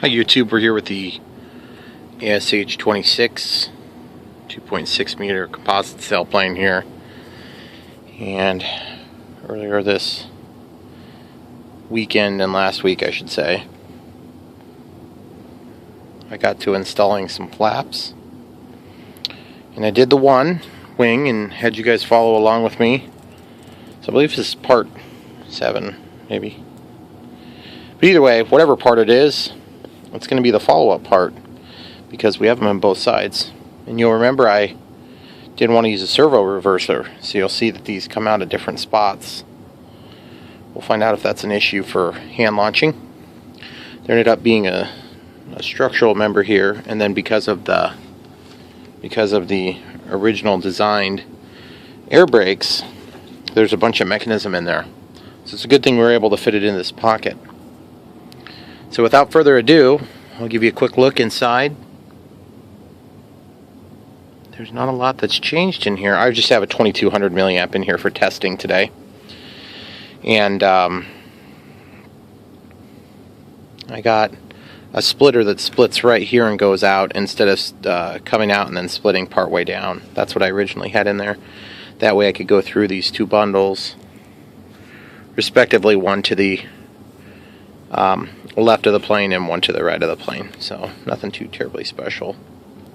Hi YouTube, we're here with the ASH26 2.6 m composite sailplane here, and earlier this weekend and last week I should say, I got to installing some flaps, and I did the one wing and had you guys follow along with me. So I believe this is part 7 maybe, but either way, whatever part it is, it's going to be the follow-up part because we have them on both sides. And you'll remember I didn't want to use a servo reverser, so you'll see that these come out at different spots. We'll find out if that's an issue for hand launching. There ended up being a structural member here, and then because of the original designed air brakes, there's a bunch of mechanism in there. So it's a good thing we were able to fit it in this pocket. So without further ado, I'll give you a quick look inside. There's not a lot that's changed in here. I just have a 2200 milliamp in here for testing today. And I got a splitter that splits right here and goes out instead of coming out and then splitting part way down. That's what I originally had in there. That way I could go through these two bundles, respectively, one to the left of the plane and one to the right of the plane. So nothing too terribly special.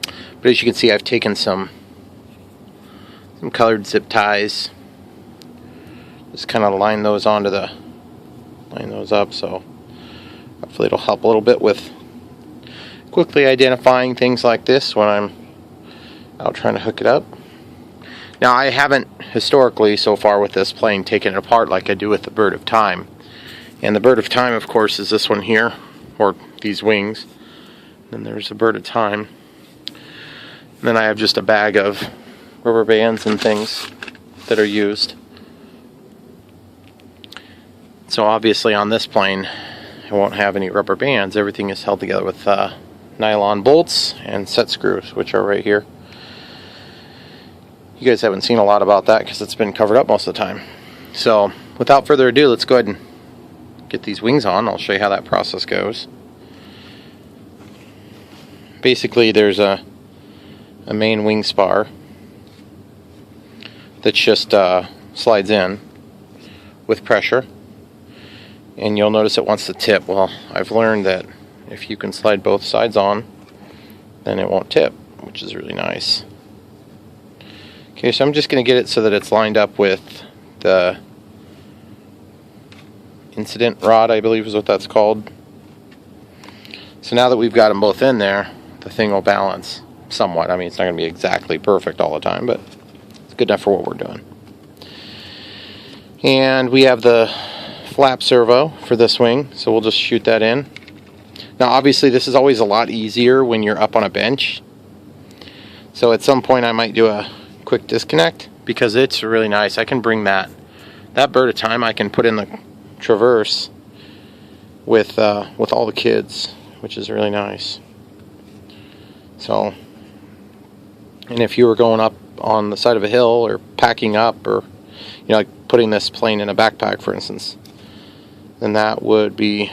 But as you can see, I've taken some colored zip ties. Just kind of line those up, so hopefully it'll help a little bit with quickly identifying things like this when I'm out trying to hook it up. Now I haven't historically so far with this plane taken it apart like I do with the Bird of Time. And the Bird of Time, of course, is this one here, or these wings. Then there's the Bird of Time. And then I have just a bag of rubber bands and things that are used. So obviously on this plane, I won't have any rubber bands. Everything is held together with nylon bolts and set screws, which are right here. You guys haven't seen a lot about that because it's been covered up most of the time. So without further ado, let's go ahead and get these wings on. I'll show you how that process goes. Basically, there's a main wing spar that just slides in with pressure, and you'll notice it wants to tip. Well, I've learned that if you can slide both sides on, then it won't tip, which is really nice. Okay, so I'm just going to get it so that it's lined up with the incident rod, I believe is what that's called. So now that we've got them both in there, the thing will balance somewhat. I mean, it's not going to be exactly perfect all the time, but it's good enough for what we're doing. And we have the Flap Servo for this wing, so we'll just shoot that in. Now obviously this is always a lot easier when you're up on a bench, so at some point I might do a quick disconnect because it's really nice. I can bring that Bird of Time, I can put in the traverse with all the kids, which is really nice. So, and if you were going up on the side of a hill or packing up, or like putting this plane in a backpack for instance, then that would be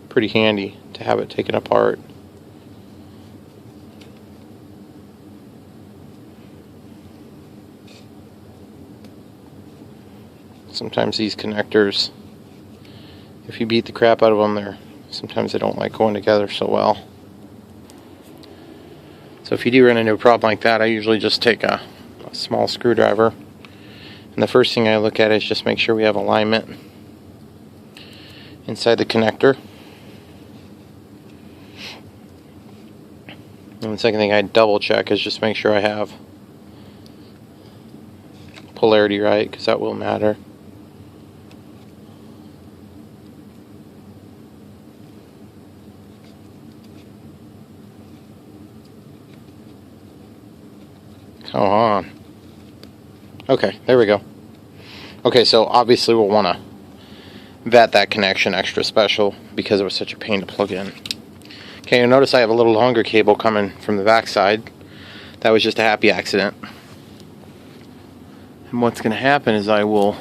pretty handy to have it taken apart. Sometimes these connectors, if you beat the crap out of them, sometimes they don't like going together so well. So if you do run into a problem like that, I usually just take a small screwdriver, and the first thing I look at is just make sure we have alignment inside the connector. And the second thing I double check is just make sure I have polarity right, because that will matter. Come on. Okay, there we go. Okay, so obviously we'll want to vet that connection extra special because it was such a pain to plug in. Okay, you'll notice I have a little longer cable coming from the back side. That was just a happy accident. And what's going to happen is I will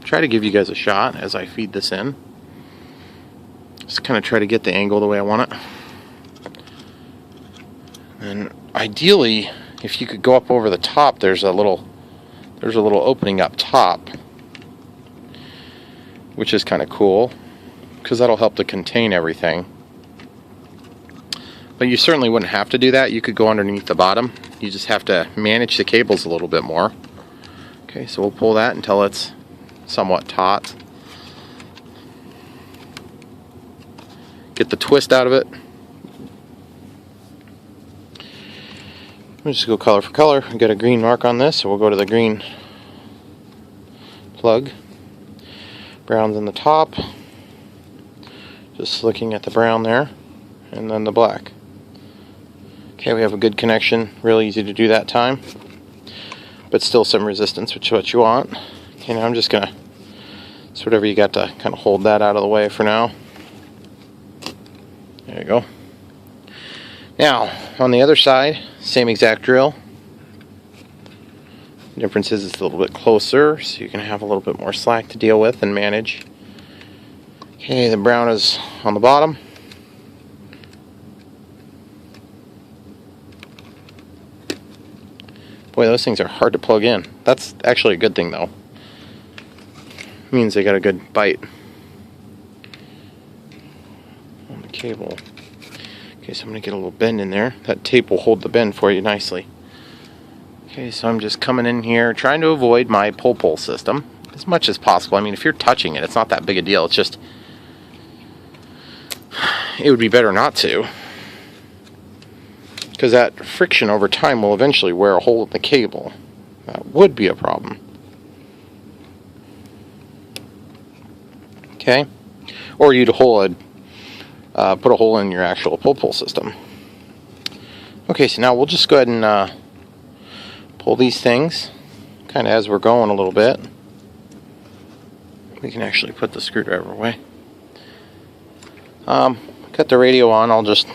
try to give you guys a shot as I feed this in. Just kind of try to get the angle the way I want it. And ideally, if you could go up over the top, there's a little opening up top, which is kind of cool because that'll help to contain everything. But you certainly wouldn't have to do that. You could go underneath the bottom. You just have to manage the cables a little bit more. Okay, so we'll pull that until it's somewhat taut. Get the twist out of it. We'll just go color for color. We've got a green mark on this, so we'll go to the green plug. Brown's in the top. Just looking at the brown there, and then the black. Okay, we have a good connection. Really easy to do that time, but still some resistance, which is what you want. Okay, now I'm just gonna, it's whatever you got to kind of hold that out of the way for now. There you go. Now, on the other side, same exact drill. The difference is it's a little bit closer, so you can have a little bit more slack to deal with and manage. Okay, the brown is on the bottom. Boy, those things are hard to plug in. That's actually a good thing, though. It means they got a good bite on the cable. Okay, so I'm going to get a little bend in there. That tape will hold the bend for you nicely. Okay, so I'm just coming in here, trying to avoid my pull system as much as possible. I mean, if you're touching it, it's not that big a deal. It's just, it would be better not to, because that friction over time will eventually wear a hole in the cable. That would be a problem. Okay, or you'd put a hole in your actual pull system. Okay, so now we'll just go ahead and pull these things kind of as we're going a little bit. We can actually put the screwdriver away. Cut the radio on. I'll just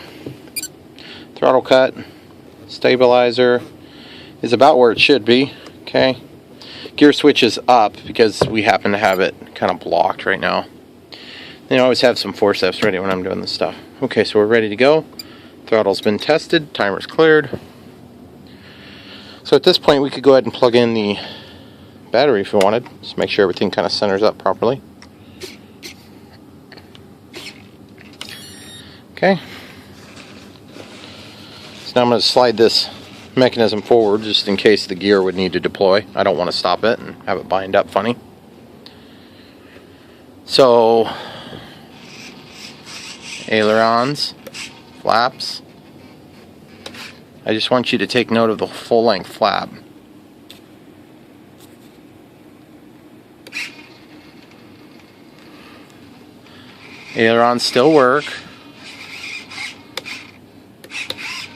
throttle cut. Stabilizer is about where it should be. Okay, gear switch is up because we happen to have it kind of blocked right now. Then I always have some forceps ready when I'm doing this stuff. Okay, so we're ready to go. Throttle's been tested. Timer's cleared. So at this point we could go ahead and plug in the battery if we wanted. Just make sure everything kind of centers up properly. Okay. So now I'm going to slide this mechanism forward just in case the gear would need to deploy. I don't want to stop it and have it bind up funny. So, ailerons, flaps. I just want you to take note of the full-length flap. Ailerons still work.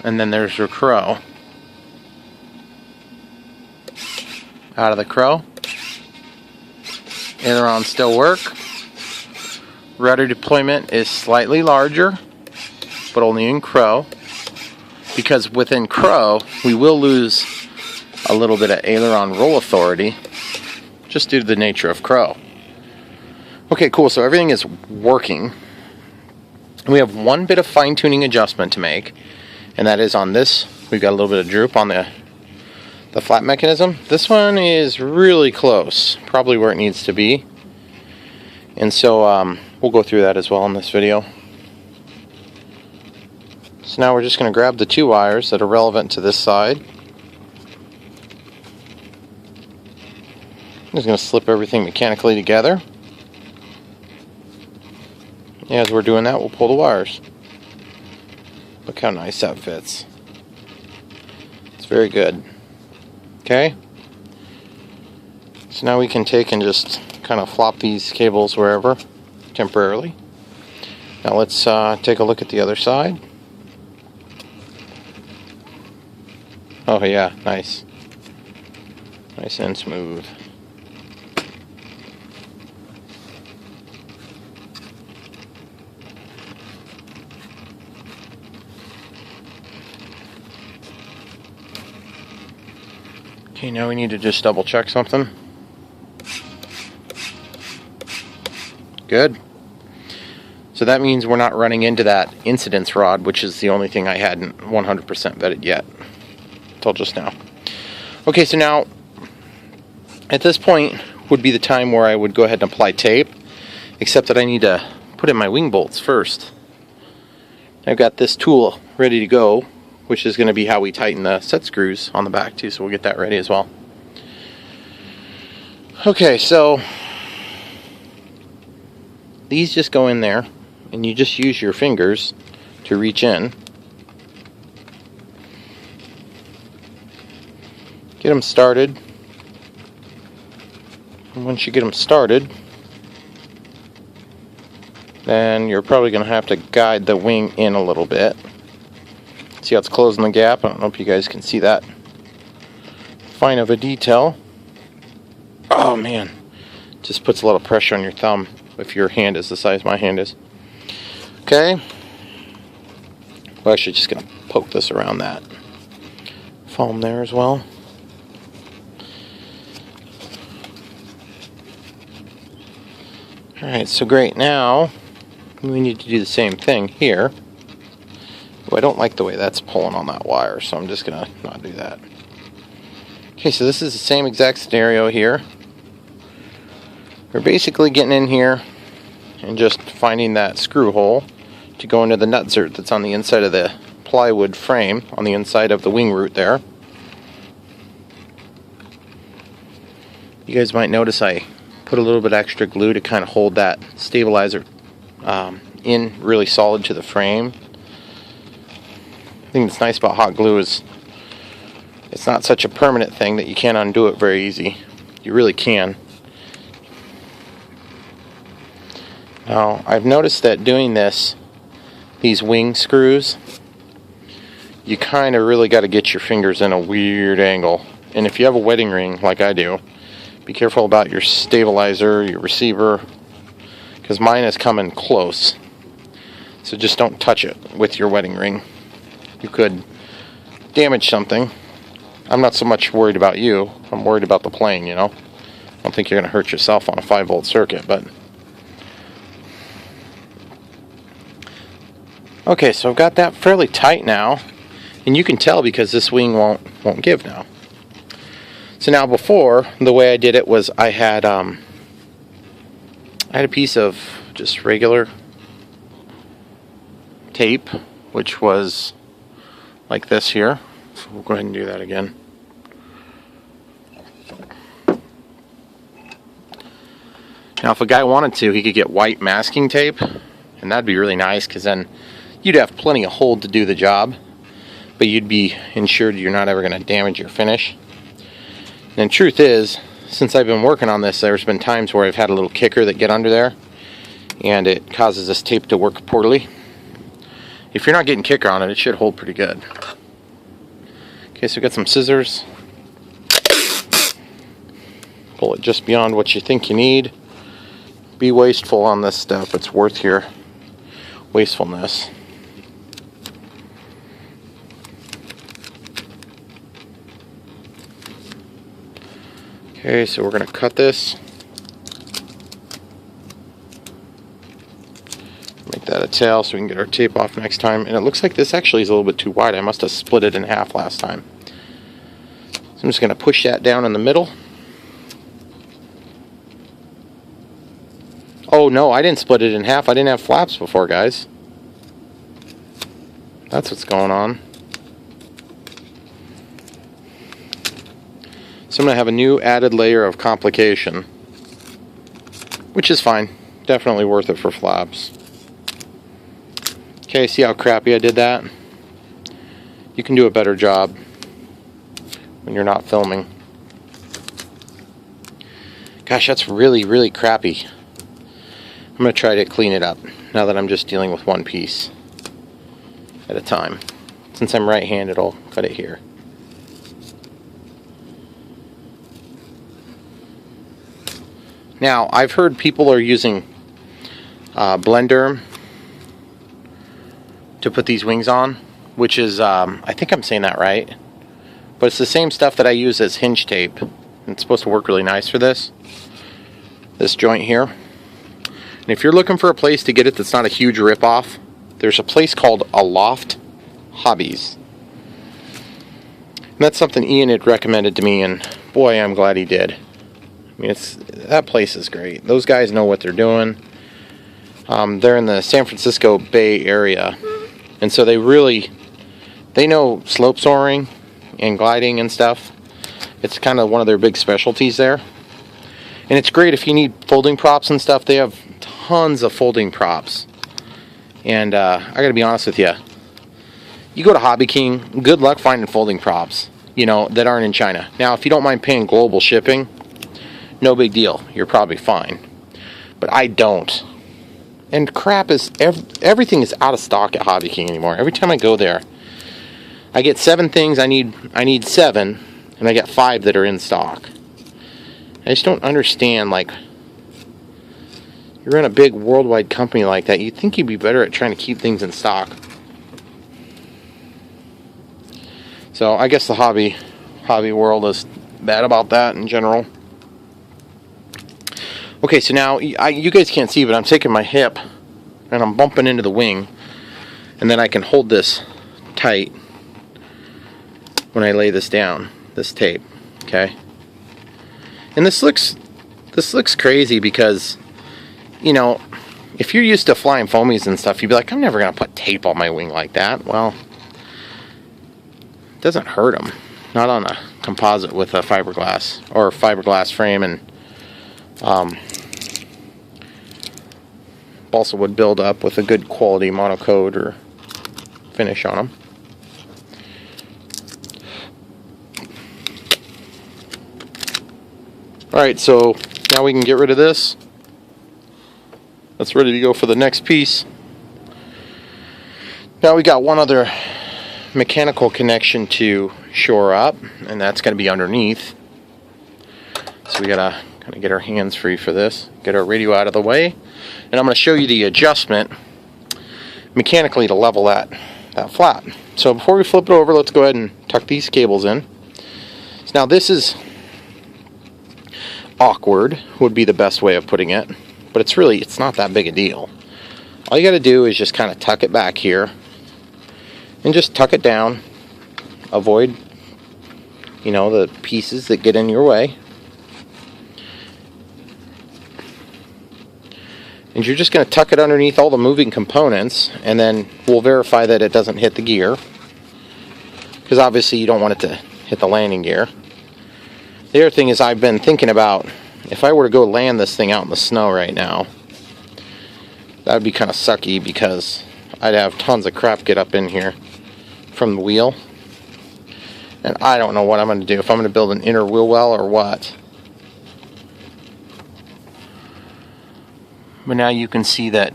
And then there's your crow. Out of the crow. Ailerons still work. Rudder deployment is slightly larger, but only in crow. Because within crow, we will lose a little bit of aileron roll authority, just due to the nature of crow. Okay, cool, so everything is working. We have one bit of fine-tuning adjustment to make, and that is on this. We've got a little bit of droop on the flap mechanism. This one is really close, probably where it needs to be. And so we'll go through that as well in this video. So now we're just going to grab the two wires that are relevant to this side. I'm just going to slip everything mechanically together. As we're doing that, we'll pull the wires. Look how nice that fits. It's very good. Okay? So now we can take and just kind of flop these cables wherever, temporarily. Now let's take a look at the other side. Oh yeah, nice. Nice and smooth. Okay, now we need to just double check something. Good. So that means we're not running into that incidence rod, which is the only thing I hadn't 100% vetted yet, until just now. Okay, so now, at this point would be the time where I would go ahead and apply tape, except that I need to put in my wing bolts first. I've got this tool ready to go, which is going to be how we tighten the set screws on the back too, so we'll get that ready as well. Okay, so these just go in there, and you just use your fingers to reach in. Get them started. And once you get them started, then you're probably going to have to guide the wing in a little bit. See how it's closing the gap? I don't know if you guys can see that fine of a detail. Oh man, just puts a little pressure on your thumb if your hand is the size my hand is. Okay, we're actually just going to poke this around that foam there as well. Alright, so great. Now we need to do the same thing here. Oh, I don't like the way that's pulling on that wire, so I'm just going to not do that. Okay, so this is the same exact scenario here. We're basically getting in here and just finding that screw hole to go into the nutsert that's on the inside of the plywood frame, on the inside of the wing root there. You guys might notice I put a little bit extra glue to kind of hold that stabilizer in really solid to the frame. The thing that's nice about hot glue is it's not such a permanent thing that you can't undo it very easy. You really can. Now, I've noticed that doing these wing screws, you kind of really got to get your fingers in a weird angle. And if you have a wedding ring like I do, be careful about your stabilizer, your receiver, because mine is coming close. So just don't touch it with your wedding ring. You could damage something. I'm not so much worried about you. I'm worried about the plane, you know. I don't think you're going to hurt yourself on a 5-volt circuit, but... Okay, so I've got that fairly tight now, and you can tell because this wing won't give now. So now before, the way I did it was I had a piece of just regular tape, which was like this here. So we'll go ahead and do that again. Now if a guy wanted to, he could get white masking tape, and that'd be really nice because then you'd have plenty of hold to do the job, but you'd be ensured you're not ever going to damage your finish. And the truth is, since I've been working on this, there's been times where I've had a little kicker that get under there, and it causes this tape to work poorly. If you're not getting kicker on it, it should hold pretty good. Okay, so we got some scissors. Pull it just beyond what you think you need. Be wasteful on this stuff. It's worth your wastefulness. Okay, so we're going to cut this. Make that a tail so we can get our tape off next time. And it looks like this actually is a little bit too wide. I must have split it in half last time. So I'm just going to push that down in the middle. Oh no, I didn't split it in half. I didn't have flaps before, guys. That's what's going on. So I'm going to have a new added layer of complication, which is fine. Definitely worth it for flaps. Okay, see how crappy I did that? You can do a better job when you're not filming. Gosh, that's really, really crappy. I'm going to try to clean it up now that I'm just dealing with one piece at a time. Since I'm right-handed, I'll cut it here. Now, I've heard people are using blender to put these wings on, which is, I think I'm saying that right, but it's the same stuff that I use as hinge tape. It's supposed to work really nice for this joint here. And if you're looking for a place to get it that's not a huge rip-off, there's a place called Aloft Hobbies. And that's something Ian had recommended to me, and boy, I'm glad he did. I mean, that place is great. Those guys know what they're doing. They're in the San Francisco Bay Area, and so they know slope soaring and gliding and stuff. It's kind of one of their big specialties there. And it's great if you need folding props and stuff. They have tons of folding props. And I gotta be honest with you, you go to Hobby King, good luck finding folding props, that aren't in China. Now, if you don't mind paying global shipping, no big deal. You're probably fine. But I don't. And crap is, everything is out of stock at Hobby King anymore. Every time I go there, I get 7 things. I need 7, and I get 5 that are in stock. I just don't understand, like, you're in a big worldwide company like that, you'd think you'd be better at trying to keep things in stock. So I guess the hobby world is bad about that in general. Okay, so now you guys can't see, but I'm taking my hip and I'm bumping into the wing, and then I can hold this tight when I lay this down, this tape. Okay, and this looks crazy because, if you're used to flying foamies and stuff, you'd be like, I'm never gonna put tape on my wing like that. Well, it doesn't hurt them. Not on a composite with a fiberglass or fiberglass frame, and balsa would build up with a good quality monocoat or finish on them. Alright, so now we can get rid of this. That's ready to go for the next piece. Now we got one other mechanical connection to shore up, and that's going to be underneath. So we gotta kind of get our hands free for this, get our radio out of the way, and I'm going to show you the adjustment mechanically to level that flap. So before we flip it over, let's go ahead and tuck these cables in. So now this is awkward, would be the best way of putting it, but it's not that big a deal. All you got to do is just kind of tuck it back here and just tuck it down. Avoid the pieces that get in your way, and you're just going to tuck it underneath all the moving components, and then we'll verify that it doesn't hit the gear, because obviously you don't want it to hit the landing gear. The other thing is, I've been thinking about, if I were to go land this thing out in the snow right now, that would be kind of sucky, because I'd have tons of crap get up in here from the wheel, and I don't know what I'm going to do, if I'm going to build an inner wheel well or what. But now you can see that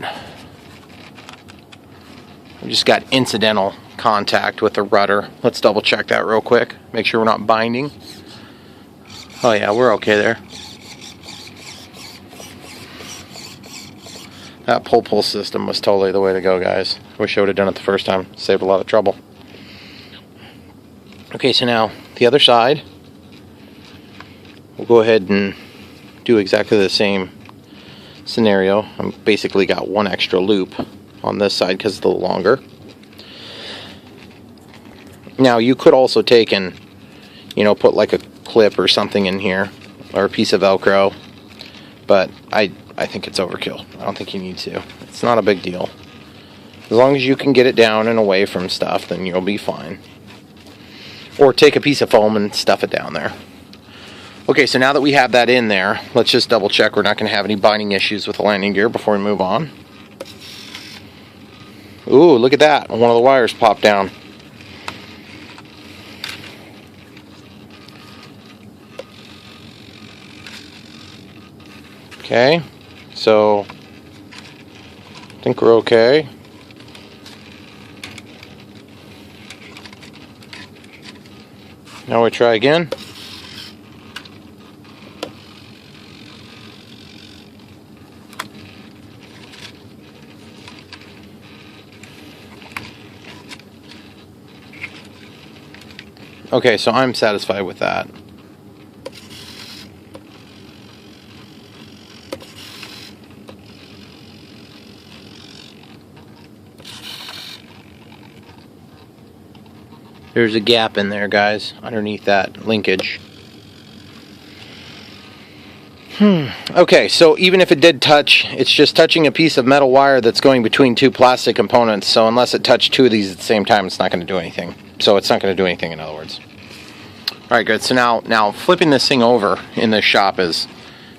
we just got incidental contact with the rudder. Let's double check that real quick, make sure we're not binding. Oh yeah, we're okay there. That pull system was totally the way to go, guys. Wish I would have done it the first time. Saved a lot of trouble. Okay, so now the other side. We'll go ahead and do exactly the same scenario. I've basically got one extra loop on this side because it's a little longer. Now you could also take and put like a clip or something in here, or a piece of Velcro, but I think it's overkill. I don't think you need to. It's not a big deal. As long as you can get it down and away from stuff, then you'll be fine. Or take a piece of foam and stuff it down there. Okay, so now that we have that in there, let's just double check we're not going to have any binding issues with the landing gear before we move on. Ooh, look at that. One of the wires popped down. Okay, so I think we're okay. Now we try again. Okay, so I'm satisfied with that. There's a gap in there, guys, underneath that linkage. Okay, so even if it did touch, it's just touching a piece of metal wire that's going between two plastic components, so unless it touched two of these at the same time, it's not going to do anything. So it's not going to do anything, in other words. Alright, good. So now flipping this thing over in this shop is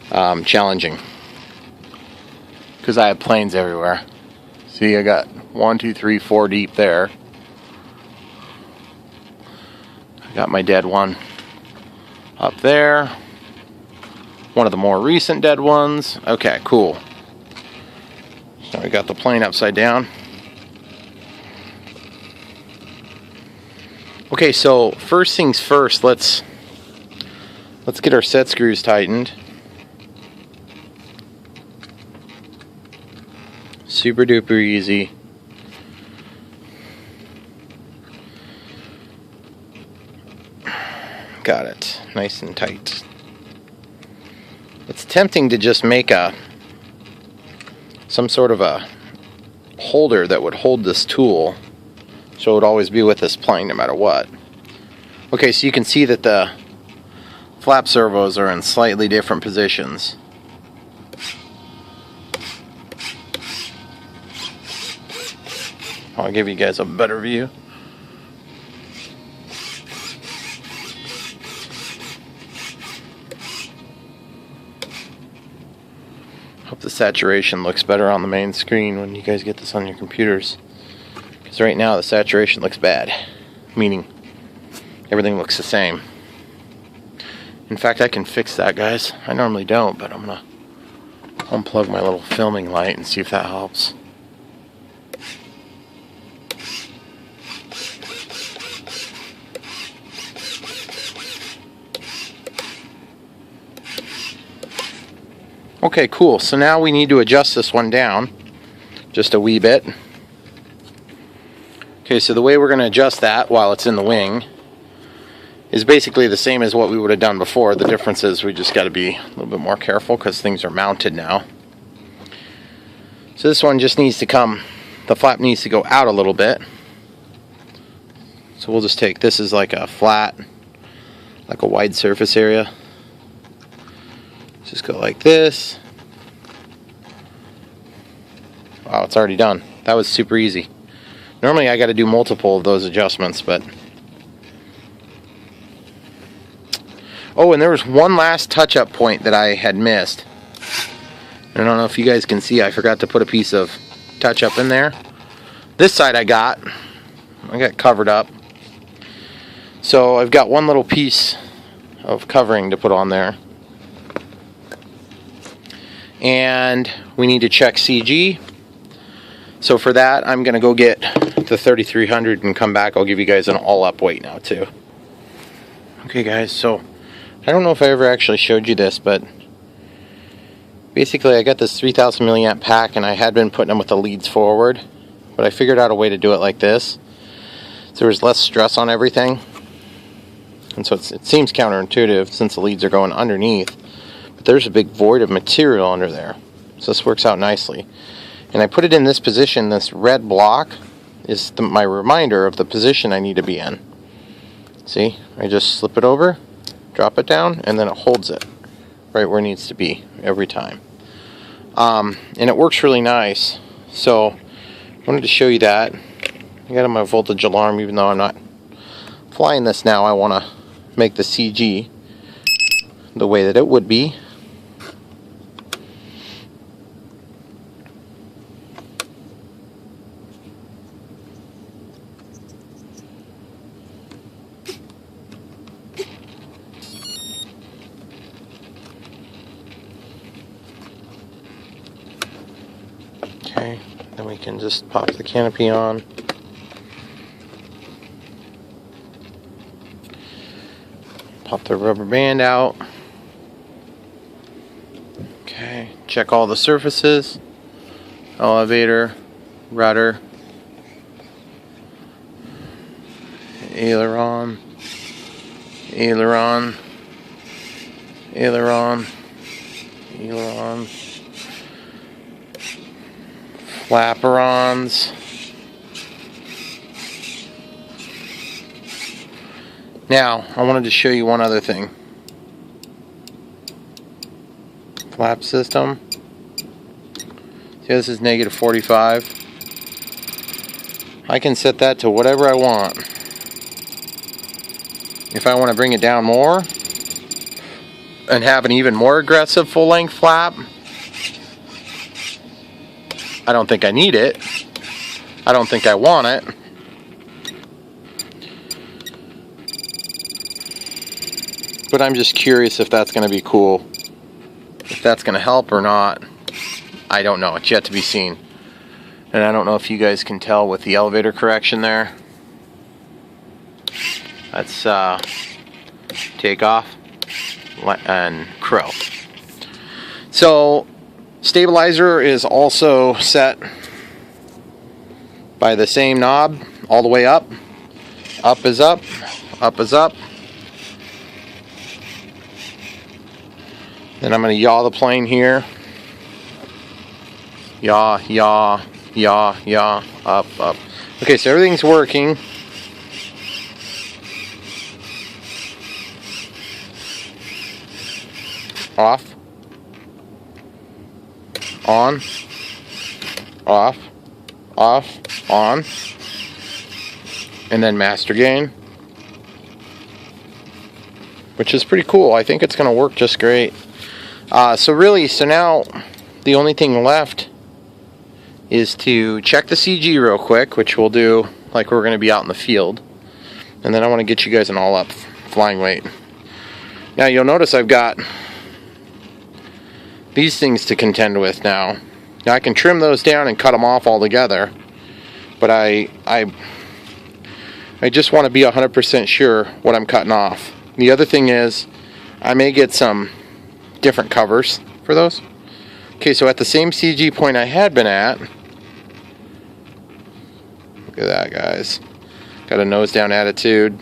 challenging, because I have planes everywhere. See, I got 1, 2, 3, 4 deep there. I got my dead one up there. One of the more recent dead ones. Okay, cool. So we got the plane upside down. Okay, so first things first, let's get our set screws tightened. Super duper easy. Got it. Nice and tight. It's tempting to just make some sort of a holder that would hold this tool, so it would always be with this plane no matter what. Okay, so you can see that the flap servos are in slightly different positions. I'll give you guys a better view. Hope the saturation looks better on the main screen when you guys get this on your computers, because right now the saturation looks bad, meaning everything looks the same. In fact, I can fix that, guys. I normally don't, but I'm gonna unplug my little filming light and see if that helps. Okay, cool. So now we need to adjust this one down just a wee bit. Okay, so the way we're going to adjust that while it's in the wing is basically the same as what we would have done before. The difference is we just got to be a little bit more careful because things are mounted now. So this one just needs to come, the flap needs to go out a little bit. So we'll just take, this is like a flat, like a wide surface area. Just go like this. Wow, it's already done. That was super easy. Normally I got to do multiple of those adjustments, but... Oh, and there was one last touch-up point that I had missed. I don't know if you guys can see, I forgot to put a piece of touch-up in there. This side I got covered up. So I've got one little piece of covering to put on there. And we need to check CG. So for that, I'm going to go get the 3300 and come back. I'll give you guys an all-up weight now too. Okay guys, so I don't know if I ever actually showed you this, but basically I got this 3000 milliamp pack and I had been putting them with the leads forward, but I figured out a way to do it like this. So there's less stress on everything. And so it seems counterintuitive since the leads are going underneath. There's a big void of material under there, so this works out nicely. And I put it in this position. This red block is my reminder of the position I need to be in. See, I just slip it over, drop it down, and then it holds it right where it needs to be every time. And it works really nice. So I wanted to show you that. I got my voltage alarm, even though I'm not flying this now. I want to make the CG the way that it would be. Okay, then we can just pop the canopy on. Pop the rubber band out. Okay, check all the surfaces. Elevator, rudder, aileron, aileron, aileron, aileron, flaperons, Now, I wanted to show you one other thing. Flap system. See, this is negative 45. I can set that to whatever I want. If I want to bring it down more and have an even more aggressive full-length flap, I don't think I need it. I don't think I want it. But I'm just curious if that's going to be cool. If that's going to help or not, I don't know. It's yet to be seen. And I don't know if you guys can tell with the elevator correction there. That's takeoff and crow. So stabilizer is also set by the same knob all the way up. Up is up, up is up. Then I'm going to yaw the plane here. Yaw, yaw, yaw, yaw, up, up. Okay, so everything's working. Off. On. Off. Off. On. And then master gain. Which is pretty cool. I think it's going to work just great. So now the only thing left is to check the CG real quick, which we'll do like we're going to be out in the field. And then I want to get you guys an all-up flying weight. Now you'll notice I've got these things to contend with now. Now I can trim those down and cut them off altogether, but I just want to be 100% sure what I'm cutting off. The other thing is I may get some different covers for those. Okay, so at the same CG point I had been at, look at that, guys. Got a nose down attitude.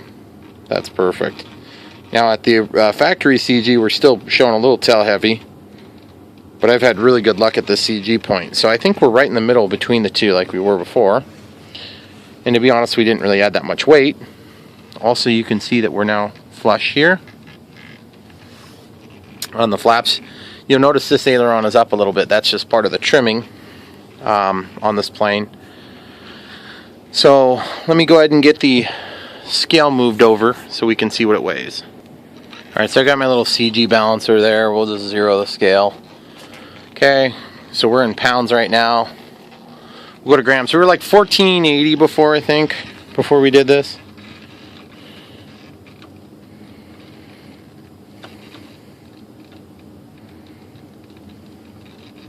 That's perfect. Now at the factory CG, we're still showing a little tail heavy, but I've had really good luck at the CG point. So I think we're right in the middle between the two like we were before. And to be honest, we didn't really add that much weight. Also, you can see that we're now flush here on the flaps. You'll notice this aileron is up a little bit. That's just part of the trimming on this plane. So let me go ahead and get the scale moved over so we can see what it weighs. Alright, so I got my little CG balancer there. We'll just zero the scale. Okay, so we're in pounds right now. We'll go to grams. So we were like 1480 before, I think, before we did this.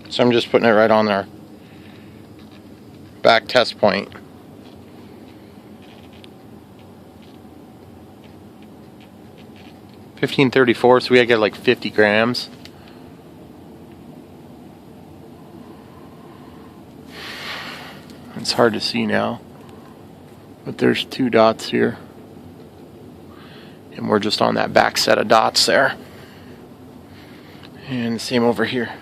So I'm just putting it right on our back test point. $15.34, so we gotta get like 50 grams. It's hard to see now, but there's 2 dots here. And we're just on that back set of dots there. And same over here.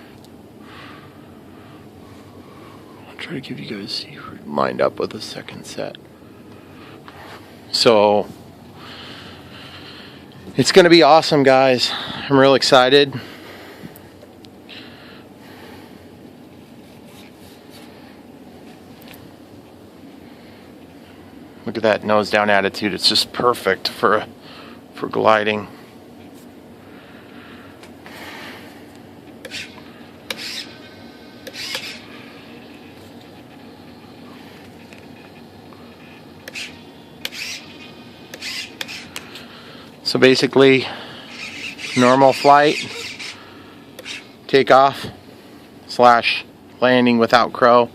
Try to give you guys lined up with the second set. So it's gonna be awesome, guys. I'm real excited. Look at that nose down attitude. It's just perfect for gliding. So basically, normal flight, takeoff, / landing without crow.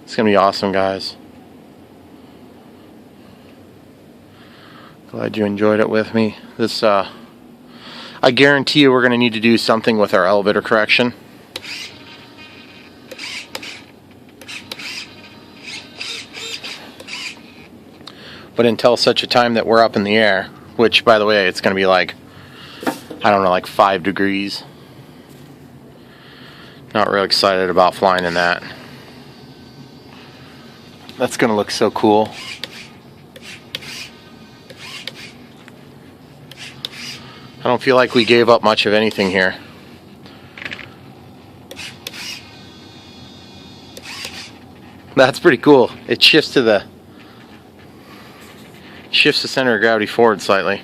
It's gonna be awesome, guys. Glad you enjoyed it with me. This, I guarantee you we're gonna need to do something with our elevator correction. But until such a time that we're up in the air, which, by the way, it's going to be like, I don't know, like 5 degrees. Not real excited about flying in that. That's gonna look so cool. I don't feel like we gave up much of anything here. That's pretty cool. It shifts the center of gravity forward slightly.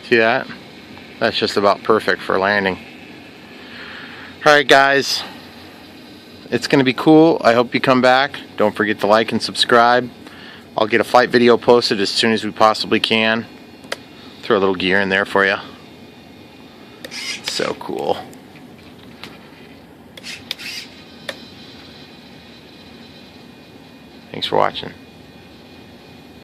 See that? That's just about perfect for landing. Alright guys, it's going to be cool. I hope you come back. Don't forget to like and subscribe. I'll get a flight video posted as soon as we possibly can. Throw a little gear in there for you. So cool. Thanks for watching.